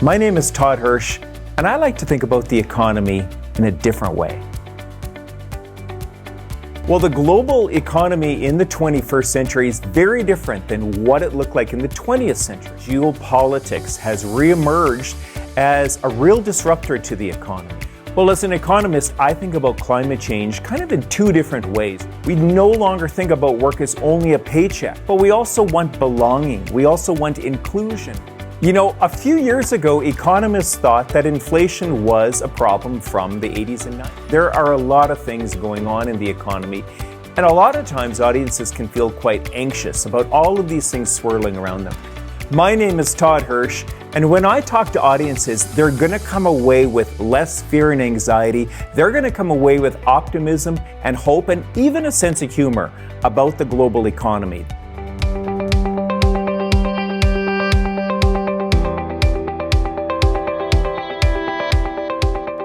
My name is Todd Hirsch, and I like to think about the economy in a different way. Well, the global economy in the 21st century is very different than what it looked like in the 20th century. Geopolitics has reemerged as a real disruptor to the economy. Well, as an economist, I think about climate change kind of in two different ways. We no longer think about work as only a paycheck, but we also want belonging. We also want inclusion. You know, a few years ago, economists thought that inflation was a problem from the 80s and 90s. There are a lot of things going on in the economy, and a lot of times audiences can feel quite anxious about all of these things swirling around them. My name is Todd Hirsch, and when I talk to audiences, they're going to come away with less fear and anxiety. They're going to come away with optimism and hope and even a sense of humor about the global economy.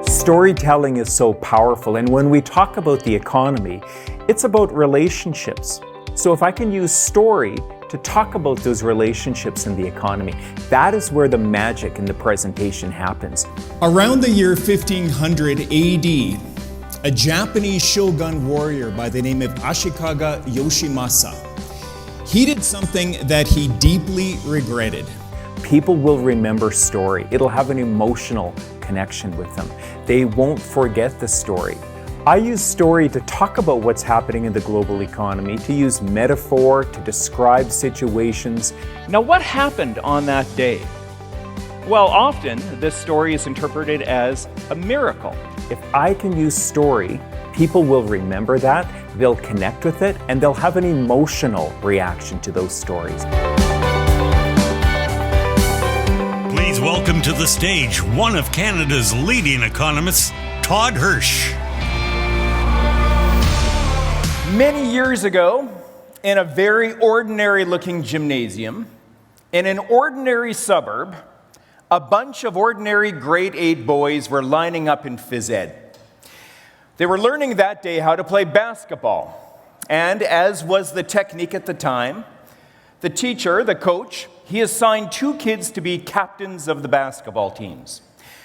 Storytelling is so powerful, and when we talk about the economy, it's about relationships. So if I can use story to talk about those relationships in the economy, that is where the magic in the presentation happens. Around the year 1500 AD, a Japanese shogun warrior by the name of Ashikaga Yoshimasa, he did something that he deeply regretted. People will remember story. It'll have an emotional connection with them. They won't forget the story. I use story to talk about what's happening in the global economy, to use metaphor to describe situations. Now, what happened on that day? Well, often this story is interpreted as a miracle. If I can use story, people will remember that, they'll connect with it, and they'll have an emotional reaction to those stories. Please welcome to the stage one of Canada's leading economists, Todd Hirsch. Many years ago, in a very ordinary-looking gymnasium, in an ordinary suburb, a bunch of ordinary grade 8 boys were lining up in phys ed. They were learning that day how to play basketball. And as was the technique at the time, the teacher, the coach, he assigned 2 kids to be captains of the basketball teams.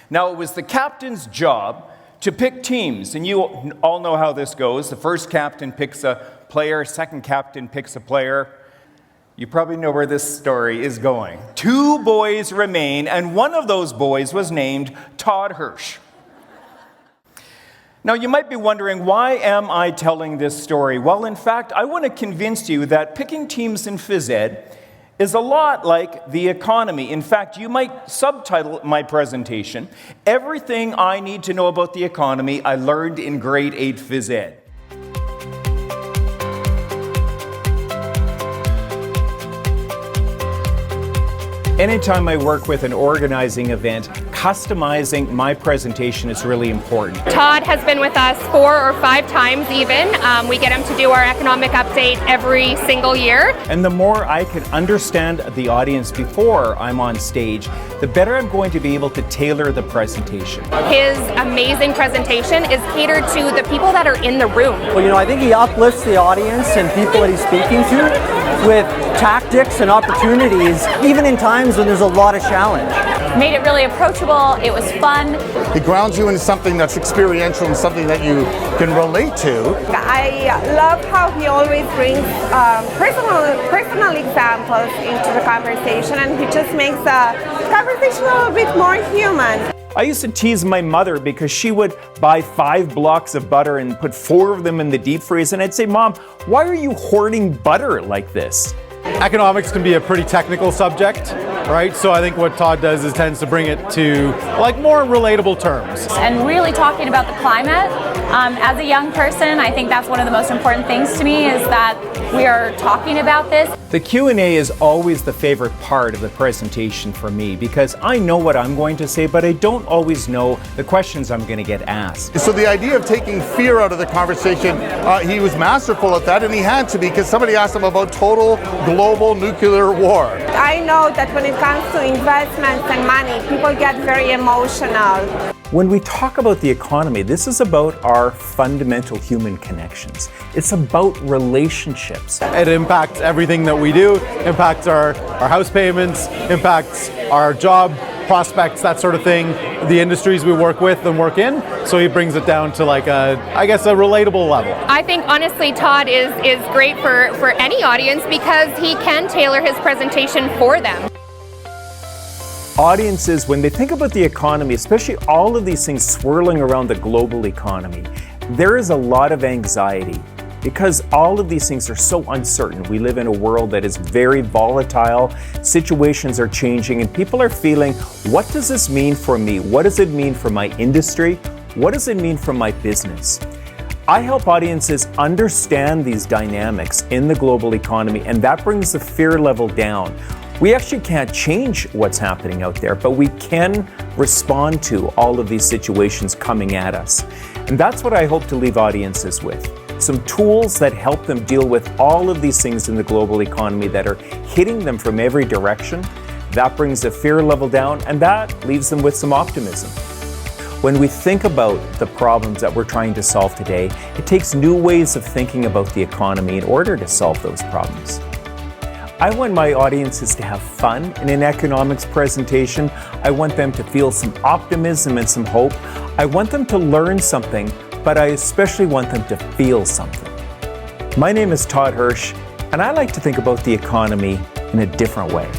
Now, it was the captain's job to pick teams, and you all know how this goes. The first captain picks a player, second captain picks a player. You probably know where this story is going. 2 boys remain, and one of those boys was named Todd Hirsch. Now, you might be wondering, why am I telling this story? Well, in fact, I want to convince you that picking teams in phys ed is a lot like the economy. In fact, you might subtitle my presentation, "Everything I Need to Know About the Economy I Learned in Grade 8 Phys Ed." Anytime I work with an organizing event, customizing my presentation is really important. Todd has been with us 4 or 5 times even. We get him to do our economic update every single year. And the more I can understand the audience before I'm on stage, the better I'm going to be able to tailor the presentation. His amazing presentation is catered to the people that are in the room. Well, I think he uplifts the audience and people that he's speaking to with tactics and opportunities, even in times when there's a lot of challenge. Made it really approachable, it was fun. It grounds you into something that's experiential and something that you can relate to. I love how he always brings personal examples into the conversation, and he just makes the conversation a little bit more human. I used to tease my mother because she would buy 5 blocks of butter and put 4 of them in the deep freeze, and I'd say, "Mom, why are you hoarding butter like this?" Economics can be a pretty technical subject, right? So I think what Todd does is tends to bring it to more relatable terms. And really talking about the climate. As a young person, I think that's one of the most important things to me is that we are talking about this. The Q&A is always the favorite part of the presentation for me because I know what I'm going to say, but I don't always know the questions I'm going to get asked. So the idea of taking fear out of the conversation, he was masterful at that, and he had to because somebody asked him about total global nuclear war. I know that when it comes to investments and money, people get very emotional. When we talk about the economy, this is about our fundamental human connections. It's about relationships. It impacts everything that we do, impacts our house payments, impacts our job prospects, that sort of thing, the industries we work with and work in. So he brings it down to like a relatable level. I think honestly Todd is great for any audience because he can tailor his presentation for them. Audiences, when they think about the economy, especially all of these things swirling around the global economy, there is a lot of anxiety because all of these things are so uncertain. We live in a world that is very volatile, situations are changing, and people are feeling, what does this mean for me? What does it mean for my industry? What does it mean for my business? I help audiences understand these dynamics in the global economy, and that brings the fear level down. We actually can't change what's happening out there, but we can respond to all of these situations coming at us. And that's what I hope to leave audiences with. Some tools that help them deal with all of these things in the global economy that are hitting them from every direction. That brings the fear level down, and that leaves them with some optimism. When we think about the problems that we're trying to solve today, it takes new ways of thinking about the economy in order to solve those problems. I want my audiences to have fun in an economics presentation. I want them to feel some optimism and some hope. I want them to learn something, but I especially want them to feel something. My name is Todd Hirsch, and I like to think about the economy in a different way.